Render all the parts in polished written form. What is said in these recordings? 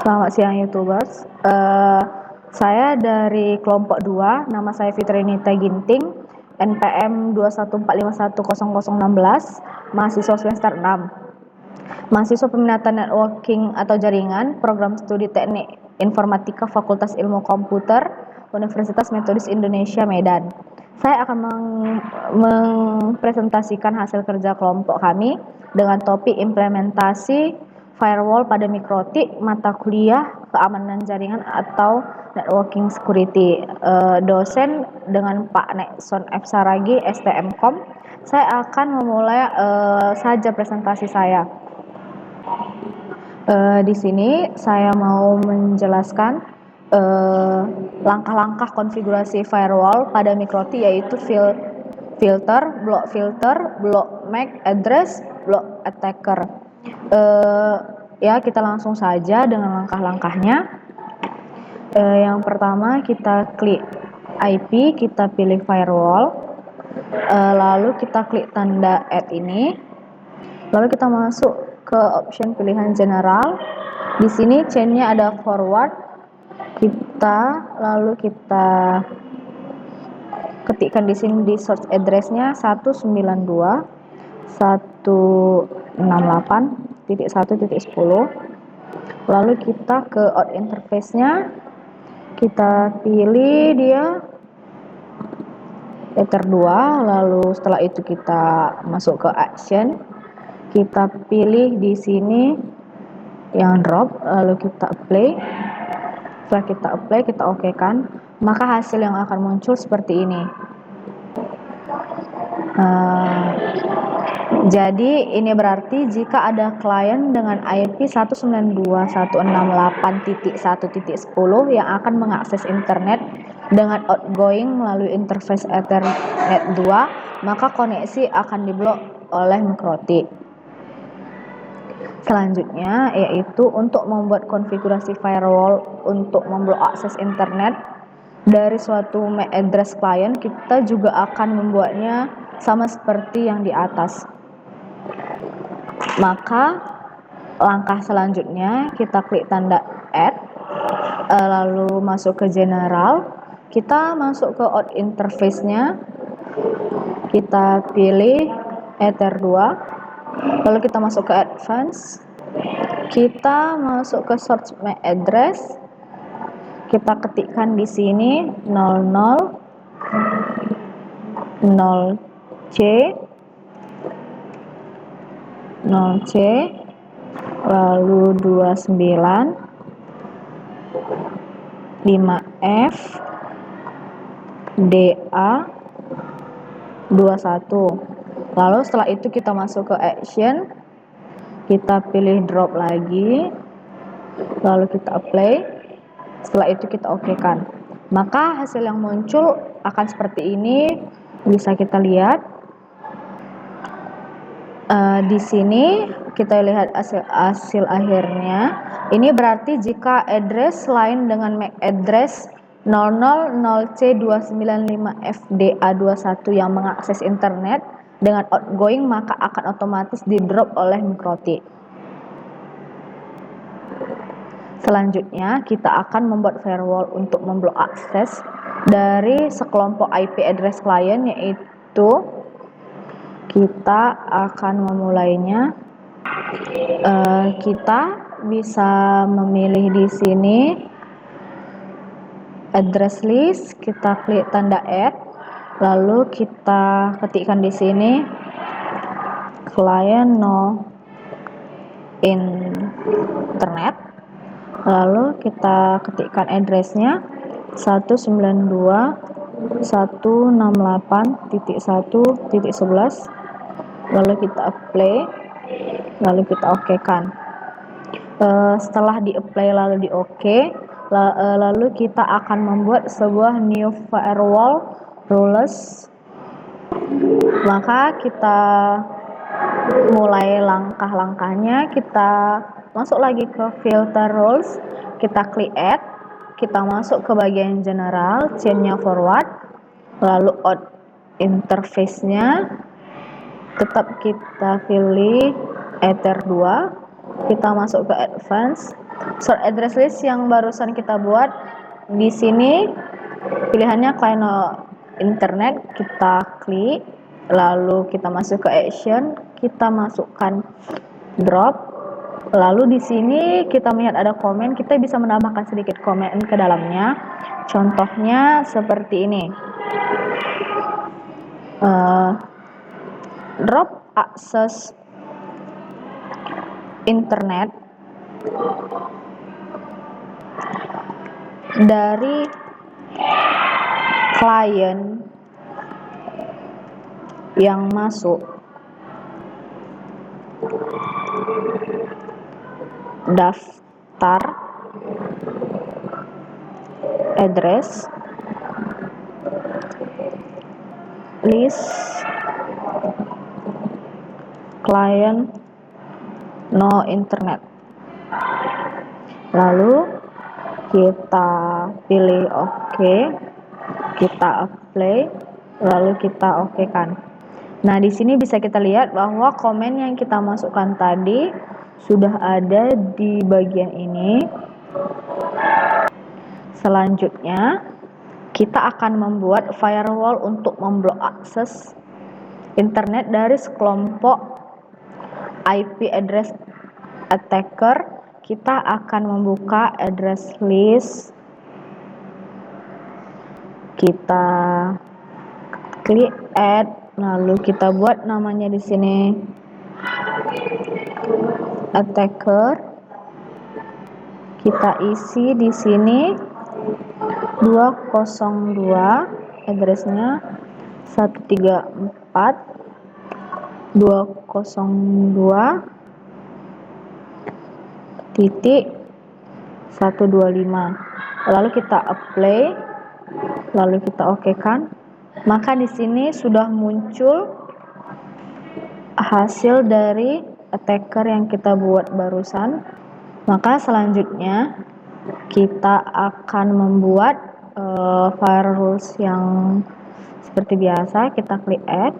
Selamat siang YouTubers. Saya dari kelompok 2, nama saya Fitrinita Ginting, NPM 214510016, mahasiswa semester 6. Mahasiswa peminatan networking atau jaringan, program studi teknik informatika Fakultas Ilmu Komputer, Universitas Metodis Indonesia Medan. Saya akan mempresentasikan hasil kerja kelompok kami dengan topik implementasi firewall pada mikrotik mata kuliah keamanan jaringan atau networking security. Dosen dengan Pak Nexon F. Saragi, STMkom. Saya akan memulai saja presentasi saya. Di sini saya mau menjelaskan langkah-langkah konfigurasi firewall pada mikrotik, yaitu filter, block MAC address, block attacker. Ya, kita langsung saja dengan langkah-langkahnya. Yang pertama, kita klik IP, kita pilih firewall, lalu kita klik tanda add ini, lalu kita masuk ke option pilihan general. Di sini chainnya ada forward, lalu kita ketikkan di sini di search addressnya 192.168.1.10. Lalu kita ke out interface-nya, kita pilih dia Ether 2, lalu setelah itu kita masuk ke action, kita pilih di sini yang drop, lalu kita apply. Setelah kita apply, kita oke kan, maka hasil yang akan muncul seperti ini. Jadi ini berarti jika ada klien dengan IP 192.168.1.10 yang akan mengakses internet dengan outgoing melalui interface Ethernet 2, maka koneksi akan diblok oleh mikrotik. Selanjutnya yaitu untuk membuat konfigurasi firewall untuk memblok akses internet dari suatu MAC address client, kita juga akan membuatnya sama seperti yang di atas. Maka langkah selanjutnya kita klik tanda add, lalu masuk ke general, kita masuk ke out interface-nya, kita pilih Ether 2, lalu kita masuk ke advance, kita masuk ke search MAC address, kita ketikkan di sini 000C 0C lalu 29 5F DA 21. Lalu setelah itu kita masuk ke action, kita pilih drop lagi, lalu kita apply. Setelah itu kita oke kan, maka hasil yang muncul akan seperti ini. Bisa kita lihat di sini, kita lihat hasil akhirnya. Ini berarti jika address lain dengan MAC address 000C295FDA21 yang mengakses internet dengan outgoing, maka akan otomatis di drop oleh mikrotik. Selanjutnya kita akan membuat firewall untuk memblok akses dari sekelompok IP address client, yaitu kita akan memulainya. Kita bisa memilih di sini address list, kita klik tanda add, lalu kita ketikkan di sini client no internet, lalu kita ketikkan addressnya 192.168.1.11, lalu kita apply, lalu kita oke kan. Setelah di apply lalu di oke, lalu kita akan membuat sebuah new firewall rules. Maka kita mulai langkah-langkahnya, kita masuk lagi ke filter rules, kita klik add, kita masuk ke bagian general, chainnya forward, lalu out interface-nya tetap kita pilih Ether 2, kita masuk ke advance. Sort address list yang barusan kita buat, di sini pilihannya client internet, kita klik, lalu kita masuk ke action, kita masukkan drop. Lalu di sini kita melihat ada komen, kita bisa menambahkan sedikit komen ke dalamnya. Contohnya seperti ini. Drop akses internet dari klien yang masuk daftar address list klien no internet. Lalu kita pilih OK, kita apply, lalu kita OK kan. Nah, di sini bisa kita lihat bahwa komen yang kita masukkan tadi sudah ada di bagian ini. Selanjutnya, kita akan membuat firewall untuk memblok akses internet dari sekelompok IP address attacker. Kita akan membuka address list. Kita klik add, lalu kita buat namanya di sini attacker. Kita isi di sini 202, addressnya 134.202.125. Lalu kita apply, lalu kita OK kan. Maka di sini sudah muncul hasil dari attacker yang kita buat barusan. Maka selanjutnya kita akan membuat firewalls yang seperti biasa. Kita klik add,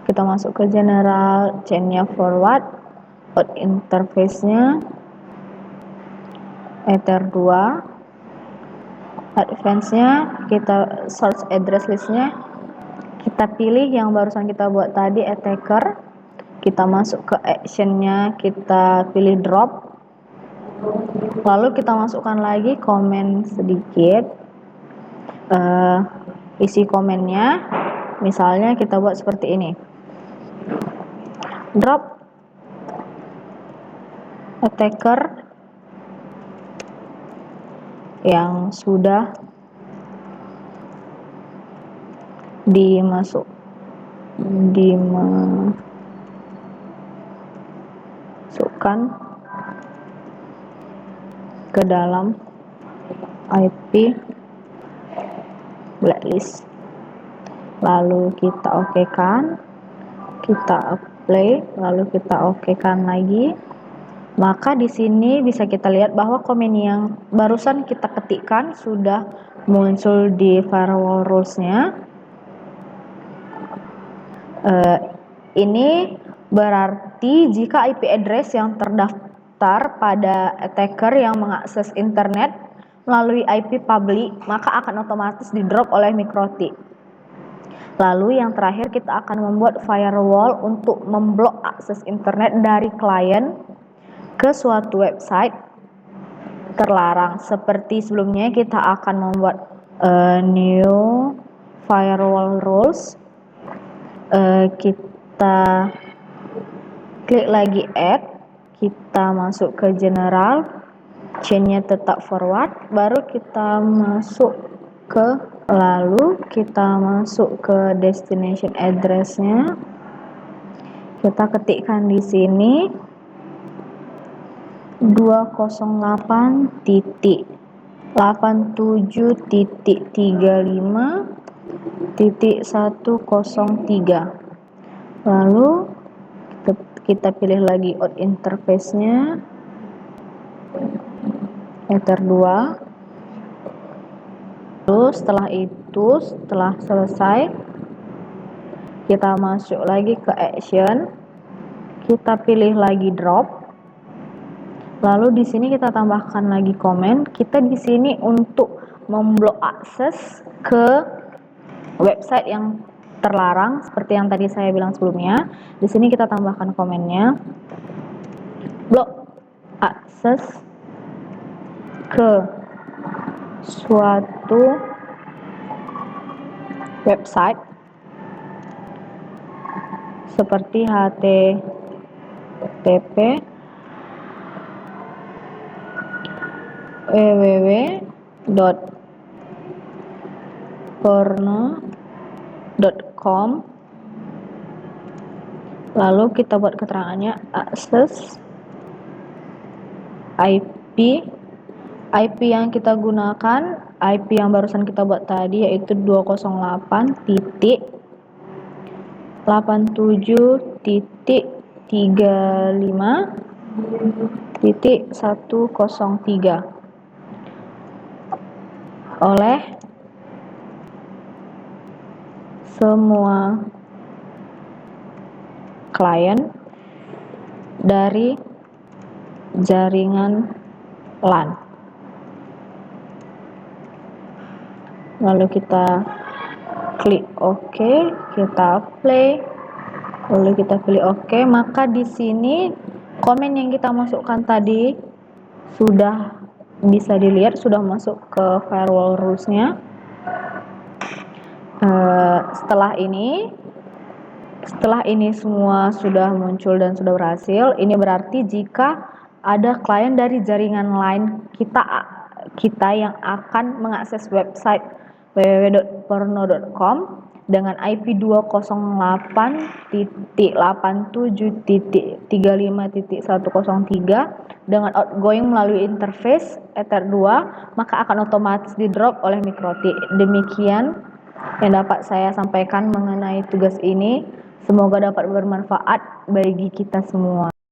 kita masuk ke general, chainnya forward, out interface-nya ether 2, advance-nya kita source address list-nya kita pilih yang barusan kita buat tadi, attacker. Kita masuk ke action-nya, kita pilih drop, lalu kita masukkan lagi komen sedikit. Isi komennya misalnya kita buat seperti ini, drop attacker yang sudah dimasukkan ke dalam IP blacklist. Lalu kita OK kan, kita apply, lalu kita OK kan lagi. Maka di sini bisa kita lihat bahwa komen yang barusan kita ketikkan sudah muncul di firewall rules-nya. Ini berarti jika IP address yang terdaftar pada attacker yang mengakses internet melalui IP public, maka akan otomatis di drop oleh MikroTik. Lalu yang terakhir kita akan membuat firewall untuk memblok akses internet dari klien ke suatu website terlarang. Seperti sebelumnya, kita akan membuat new firewall rules. Kita klik lagi add, kita masuk ke general, chainnya tetap forward, baru kita masuk ke, lalu kita masuk ke destination address-nya. Kita ketikkan di sini 208.87.35.103. Lalu kita pilih lagi out interface-nya ether 2. Lalu setelah selesai, kita masuk lagi ke action, kita pilih lagi drop, Lalu di sini kita tambahkan lagi komen. Kita di sini untuk memblok akses ke website yang terlarang seperti yang tadi saya bilang sebelumnya. Di sini kita tambahkan komennya. Blok akses ke suatu website seperti http www.porno.com. Lalu kita buat keterangannya akses IP yang kita gunakan, IP yang barusan kita buat tadi yaitu 208.87.35.103 oleh semua klien dari jaringan LAN. Lalu kita klik OK, kita play, lalu kita pilih OK. Maka di sini komen yang kita masukkan tadi sudah bisa dilihat, sudah masuk ke firewall rules-nya. Setelah ini semua sudah muncul dan sudah berhasil. Ini berarti jika ada klien dari jaringan lain kita yang akan mengakses website www.porno.com dengan IP 208.87.35.103 dengan outgoing melalui interface Ether 2, maka akan otomatis di drop oleh Mikroti. Demikian yang dapat saya sampaikan mengenai tugas ini. Semoga dapat bermanfaat bagi kita semua.